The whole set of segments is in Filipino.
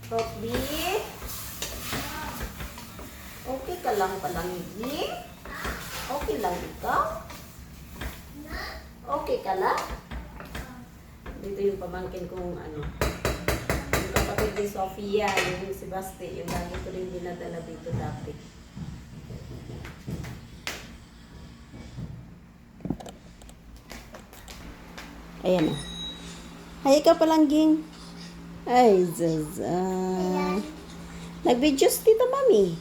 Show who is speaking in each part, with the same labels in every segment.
Speaker 1: Sophie? Okay ka lang palangigin? Okay lang ikaw? Okay ka lang? Dito yung pamangkin kong ano. Yung kapatid ni Sofia, yung si Basti, yung lagi ko rin dinadala dito dati. Ayan na. Ay, ikaw palangging. Ay, Zaza. Nag-videos Tita Mami.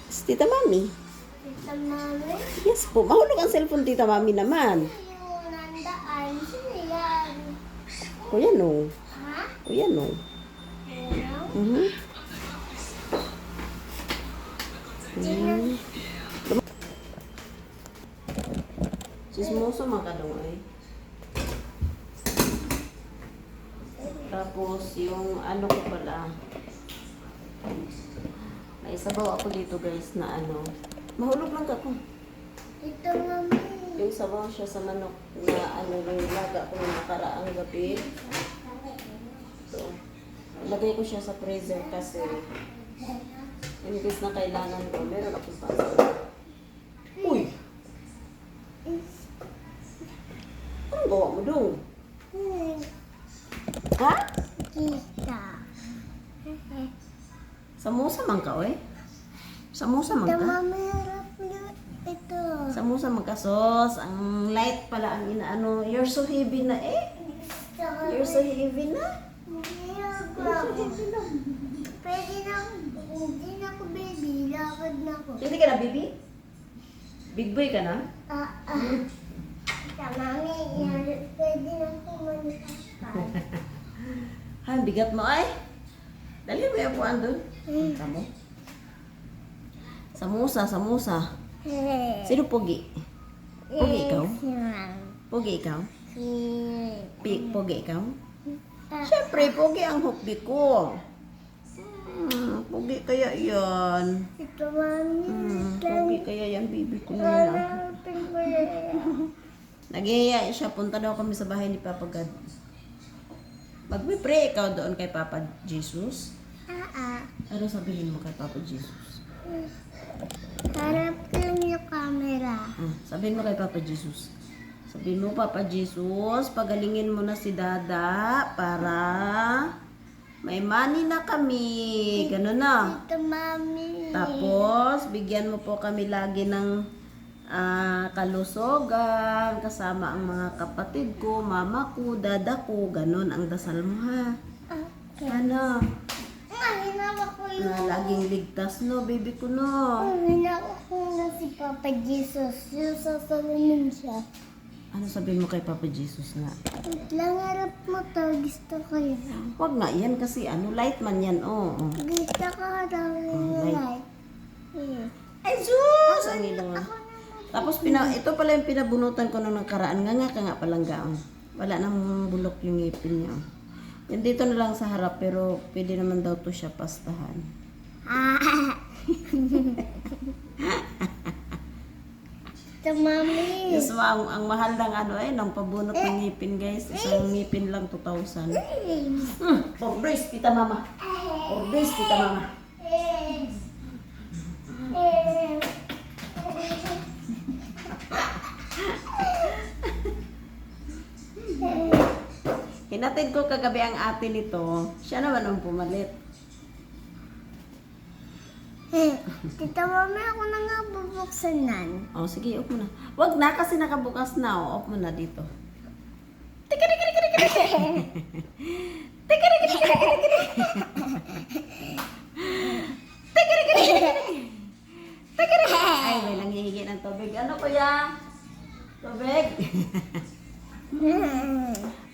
Speaker 1: Si Tita Mami.
Speaker 2: Tita Mami?
Speaker 1: Yes po. Mahulog ang cellphone Tita Mami naman.
Speaker 2: Yung nandaan. Sino yan?
Speaker 1: O yan o.
Speaker 2: Ha?
Speaker 1: O yan o.
Speaker 2: Ano?
Speaker 1: Sismoso makadong ay. Tapos yung ano ko pala. May sabaw ako dito guys na ano. Mahulog lang ka ko.
Speaker 2: Tita Mami.
Speaker 1: Yung sabaw siya sa manok na ano yung laga ko yung nakaraang gabi. So, lagay ko siya sa freezer kasi in case na kailangan ko, meron akong pasok. Uy! Anong gawa mo dong? Ha?
Speaker 2: Kita.
Speaker 1: Samosa man ka, oy? Samosa man
Speaker 2: Tita
Speaker 1: ka?
Speaker 2: Mami, harap niyo ito.
Speaker 1: Samosa man ka, sos. Ang light pala ang inaano. You're so heavy na eh. You're so heavy na.
Speaker 2: Hindi
Speaker 1: You're so
Speaker 2: ako.
Speaker 1: heavy na.
Speaker 2: Pwede na, hindi na ako baby. Lakad na ako.
Speaker 1: Hindi ka na, baby? Big boy ka na?
Speaker 2: Tita Mami, pwede na ako manipaspan.
Speaker 1: Ha, bigat mo ay. Dali mo yung puan doon. Tamo. Samosa, samosa. Sino pogi? Pogi ikaw? Pogi ikaw? Pogi ikaw? Siyempre, pogi ang hukbi ko. Pogi kaya yan.
Speaker 2: Tita Mami,
Speaker 1: Pogi kaya yan, bibi ko na.
Speaker 2: hanapin ko yan.
Speaker 1: Nagyayaya siya, punta daw kami sa bahay ni Papa God. Magpipray ikaw doon kay Papa Jesus. Ano sabihin mo kay Papa Jesus?
Speaker 2: Harap lang yung camera.
Speaker 1: Sabihin mo kay Papa Jesus. Sabihin mo, Papa Jesus, pagalingin mo na si Dada para may money na kami. Ganun na.
Speaker 2: Tita Mami.
Speaker 1: Tapos, bigyan mo po kami lagi ng kalusogan, kasama ang mga kapatid ko, mama ko, dada ko. Ganun ang dasal mo ha.
Speaker 2: Okay.
Speaker 1: Ano?
Speaker 2: Hinawa ko yung...
Speaker 1: Na laging ligtas no, baby ko no.
Speaker 2: Hinawa ko na si Papa Jesus. Yung sasalamin siya.
Speaker 1: Ano sabihin mo kay Papa Jesus nga?
Speaker 2: Wait lang, harap mo to. Gusto ko yan.
Speaker 1: Wag nga yan kasi ano, light man yan, oh.
Speaker 2: Gusto ko harap yung
Speaker 1: Light.
Speaker 2: light.
Speaker 1: Ay, Zeus! Ang ilong. Tapos, ito pala yung pinabunutan ko nung nakaraan. Nga ka nga palang gaong. Wala nang bulok yung ngipin niya. Yan dito na lang sa harap, pero pwede naman daw to siya pastahan.
Speaker 2: Tita Mami.
Speaker 1: Yes, ang mahal ng ano ng pabunot ng ngipin guys. Isang ngipin lang 2,000. Orders, tita mama. Orders, tita mama. Hinatid ko kagabi ang ate nito. Siya naman ang pumalit.
Speaker 2: Tita Mami, ako na nga bubuksan nan.
Speaker 1: Oh, sige, off mo na. Wag na kasi nakabukas na. Oh, off mo na dito. Ay, may nanghihingi ng tubig. Ano kuya? Tubig?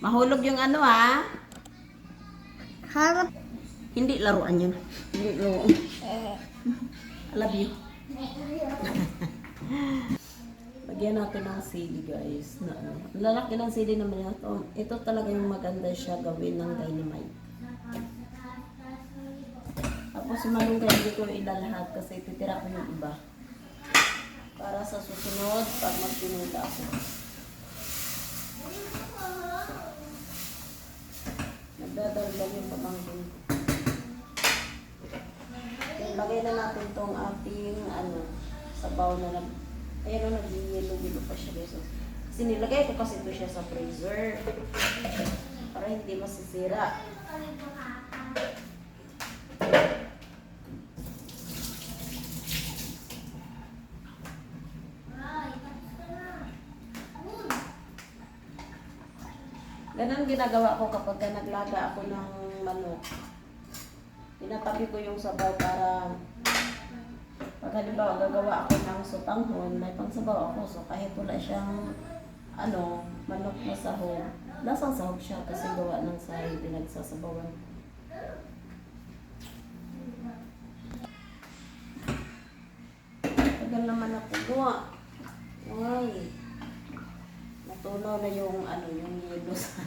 Speaker 1: Mahulog yung ano ha?
Speaker 2: Harap.
Speaker 1: Hindi laruan yun. Hindi laruan. I love you. Lagyan natin ng sili guys. Na, ano. Lalaki ng sili naman yan. Ito talaga yung maganda siya gawin ng dynamite. Tapos yung malunggay hindi ko ilalahat kasi titira ko yung iba. Para sa susunod, pag magpinuda ako. Nadaldag yung pamangkin. Lagay na natin tong ating sabaw na ayan o, nag-yelo-yelo pa siya guys. Kasi nilagay ko kasi ito siya sa freezer para hindi masisira. Ganun ginagawa ko kapag naglaga ako ng manok. Tinatabi ko yung sabaw para pag halimbawa gagawa ako ng sotanghon, may pangsabaw ako. So kahit wala siyang manok na sahog, lasang sahog siya kasi gawa ng sahay pinagsasabawan. Tagal naman ako gawa. Ay, natunaw na yung yung yelo sa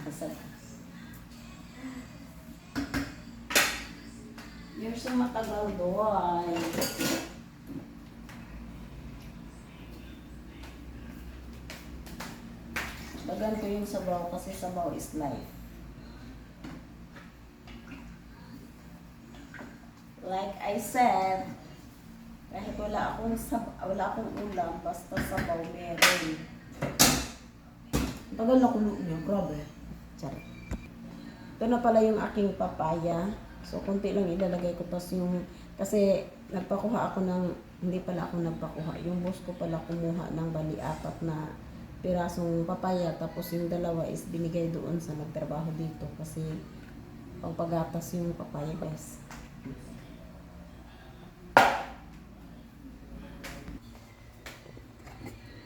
Speaker 1: You're so matagal doon. Bagan ko yung sabaw kasi sabaw is life. Like I said, kahit wala akong ulam, basta sabaw meron. Tagal na kulo niya, grabe. Charot. Ito na pala yung aking papaya. So, konti lang ilalagay ko. Tapos kasi nagpakuha ako hindi pala ako nagpakuha. Yung boss ko pala kumuha ng bali 4 na pirasong papaya. Tapos yung 2 is binigay doon sa nagtrabaho dito. Kasi pagpagatas yung papaya, guys.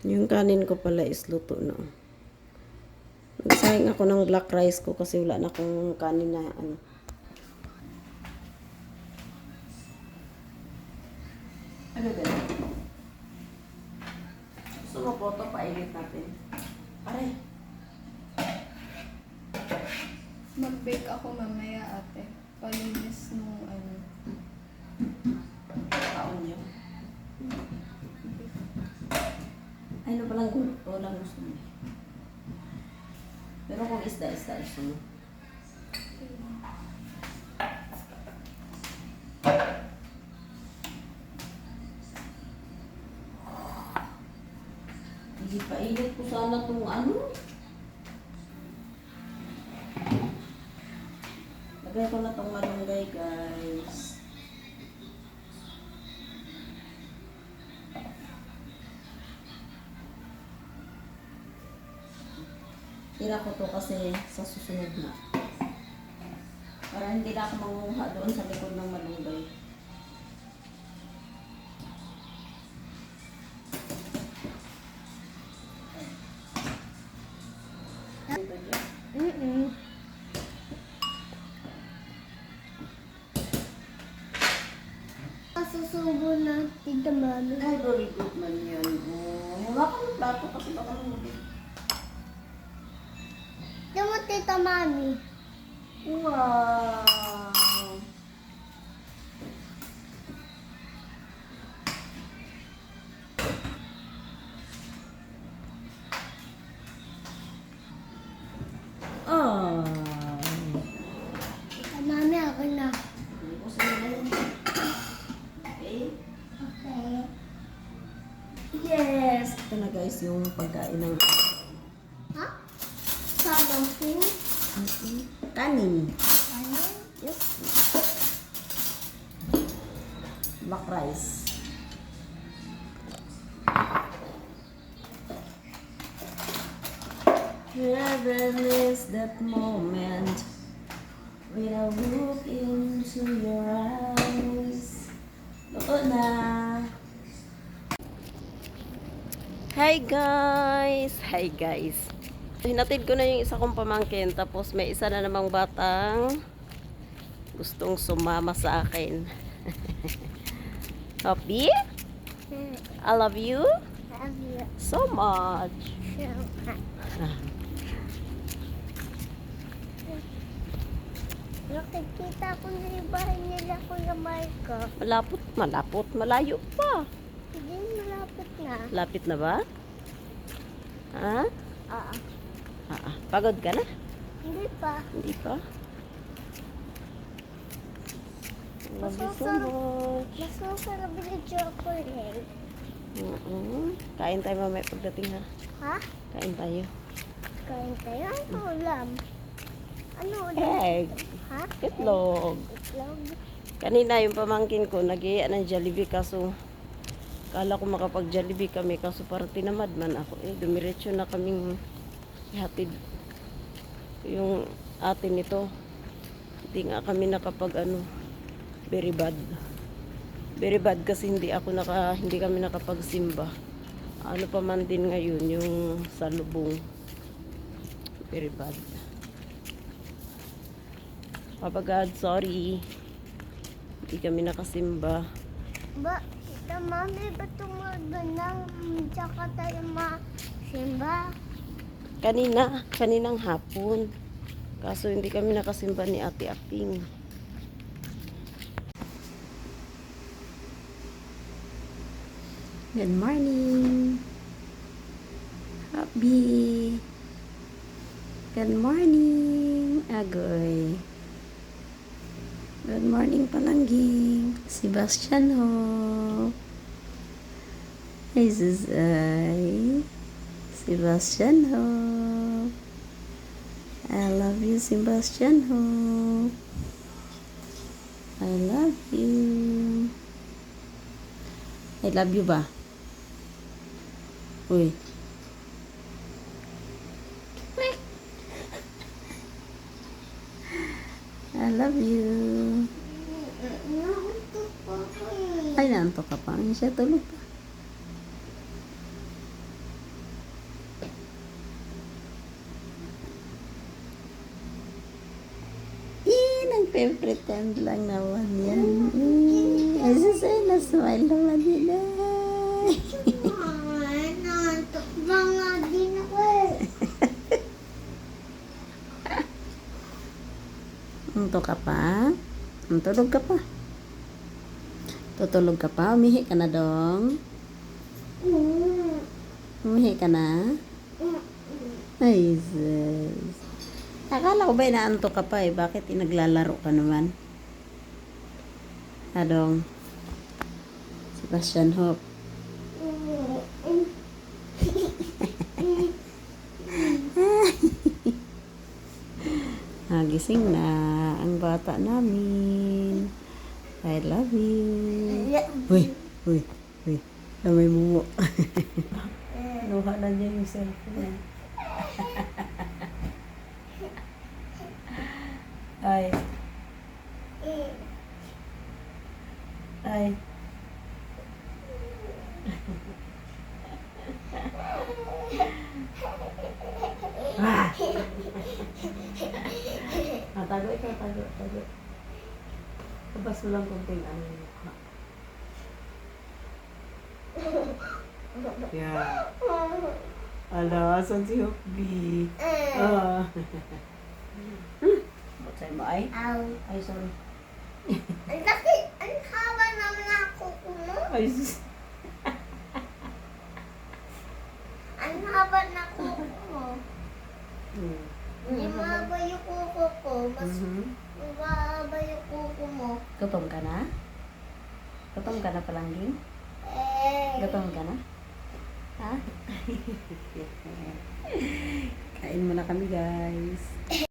Speaker 1: Yung kanin ko pala is luto na. Nagsayang ako ng black rice ko kasi wala na akong kanin na Ano ba? Gusto mo po ito, painit natin. Pare.
Speaker 3: Mag-bake ako mamaya, ate. Palinis nung
Speaker 1: Kaon niyo. Ay, ano palang gusto? Walang gusto mo. Pero kung isda gusto mo. Hindi pa init ko sana itong Lagay ko na itong malunggay, guys. Tira ko to kasi sa susunod na. Para hindi na ako manguha doon sa likod ng malunggay. Dito dyan.
Speaker 2: Masusubo na, Tita Mami.
Speaker 1: Ay, very good man yan. Hanga ka ng plato kasi baka lumubig.
Speaker 2: Tignan mo, Tita Mami.
Speaker 1: Wow! Ah.
Speaker 2: Tita Mami, ako na.
Speaker 1: Hindi ko sinayin. Okay?
Speaker 2: Okay.
Speaker 1: Yes! Ito na guys yung pagkain ng
Speaker 2: Ha? Samangkin?
Speaker 1: kanin.
Speaker 2: Ano?
Speaker 1: Yes. Black rice. Heaven is that moment when I look into your eyes. Luto na. Hi guys! Hi guys! Hinatid ko na yung isa kong pamangkin, tapos may isa na namang batang gustong sumama sa akin. Happy? I love you
Speaker 2: Have you?
Speaker 1: so much.
Speaker 2: Nakikita ko na yung bahay nila, Kuya Marco.
Speaker 1: Malapot, malayo pa.
Speaker 2: Hindi, malapit na.
Speaker 1: Lapit na ba? Ha?
Speaker 2: Ah,
Speaker 1: Pagod ka na?
Speaker 2: hindi pa.
Speaker 1: Hindi pa? Love you so much.
Speaker 2: Mas masarap yung chocolate.
Speaker 1: Kain tayo mamaya pagdating ha.
Speaker 2: Ha?
Speaker 1: Kain tayo.
Speaker 2: Kain tayo. Ano ulam? Ano ulam?
Speaker 1: Egg.
Speaker 2: Ha?
Speaker 1: Itlog.
Speaker 2: Itlog.
Speaker 1: Kanina yung pamangkin ko nag-iiya ng Jollibee kaso kala ko makapag-Jollibee kami kaso parang tinamad man ako. Dumiretso na kaming ihatid yung atin nito. Hindi nga kami nakapag very bad. Very bad kasi hindi kami nakapagsimba. Ano pa man din ngayon yung salubong. Very bad. Papa God, sorry. Hindi kami nakasimba.
Speaker 2: Ba, tita mami, ba't tumaganang tsaka tayo masimba?
Speaker 1: Kaninang hapon. Kaso hindi kami nakasimba ni Ate Aping. Good morning. Happy. Good morning, Agoy. Good morning, Palangging. Sebastian ho. Hey, Zuzay. Sebastian ho. I love you, Sebastian ho. I love you. I love you ba? Uy. I love you.
Speaker 2: Nauntok pa ko eh.
Speaker 1: Ay, naantok ka pa. Ay, siya tulog pa. Nagpe-pretend lang naman yan. Ay, sasay na smile naman din ay.
Speaker 2: Ay, nauntok ba nga din ako eh.
Speaker 1: Antok ka pa? Tulog ka pa? Tutulog ka pa? Umihi ka na dong? Umihi ka na? Ay, sis. Akala ko ba inaantok ka pa eh. Bakit naglalaro ka naman? Adong. Sebastian Hope. Gising na ang bata namin. I love you. Uy, uy, uy. May mumo. Nuha na niya yung cellphone. Ay. Ay. Tago ikaw, tago. Tapos mo lang konting yung mukha. Yeah. Ala, asan si Hopby? Ba't sa'yo mo ay?
Speaker 2: Ow.
Speaker 1: Ay, sorry.
Speaker 2: Ang laki, ang haba naman ang kuko mo.
Speaker 1: Ay, sus.
Speaker 2: Ang haba na kuko mo. Hindi mahaba yung kuko ko. Mas mahaba yung kuko mo.
Speaker 1: Gutom ka na? Gutom ka na Palangging? Gutom ka na? Ha? Kain muna kami, guys.